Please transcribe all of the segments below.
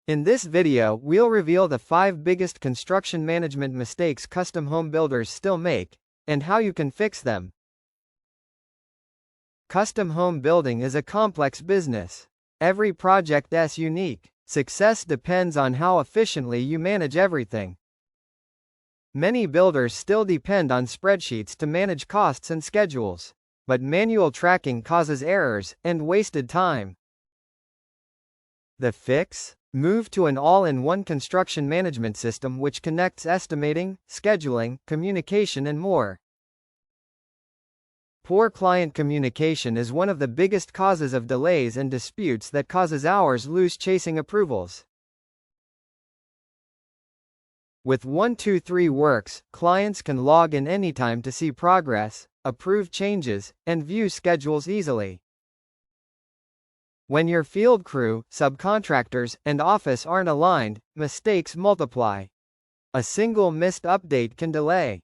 In this video, we'll reveal the 5 biggest construction management mistakes custom home builders still make, and how you can fix them. Custom home building is a complex business. Every project is unique. Success depends on how efficiently you manage everything. Many builders still depend on spreadsheets to manage costs and schedules, but manual tracking causes errors and wasted time. The fix? Move to an all-in-one construction management system which connects estimating, scheduling, communication and more. Poor client communication is one of the biggest causes of delays and disputes that causes hours lost chasing approvals. With 123 Works, clients can log in anytime to see progress, approve changes, and view schedules easily. When your field crew, subcontractors, and office aren't aligned, mistakes multiply. A single missed update can delay.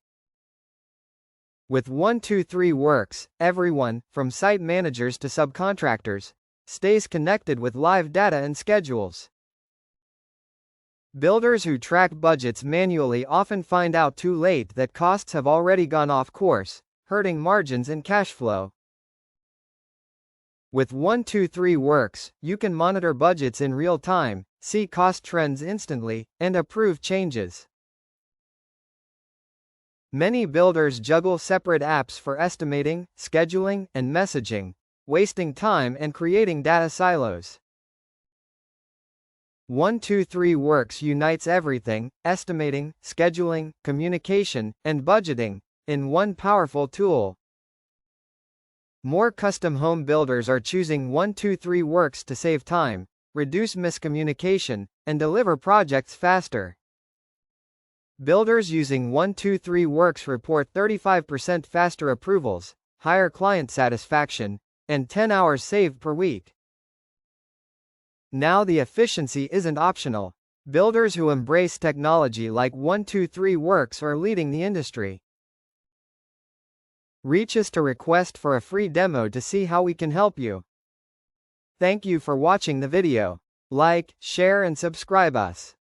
With 123 Works, everyone, from site managers to subcontractors, stays connected with live data and schedules. Builders who track budgets manually often find out too late that costs have already gone off course, hurting margins and cash flow. With 123 Works, you can monitor budgets in real time, see cost trends instantly, and approve changes. Many builders juggle separate apps for estimating, scheduling, and messaging, wasting time and creating data silos. 123 Works unites everything: estimating, scheduling, communication, and budgeting, in one powerful tool. More custom home builders are choosing 123 Works to save time, reduce miscommunication, and deliver projects faster. Builders using 123 Works report 35% faster approvals, higher client satisfaction, and 10 hours saved per week. Now the efficiency isn't optional. Builders who embrace technology like 123 Works are leading the industry. Reach us to request for a free demo to see how we can help you. Thank you for watching the video. Like, share and subscribe us.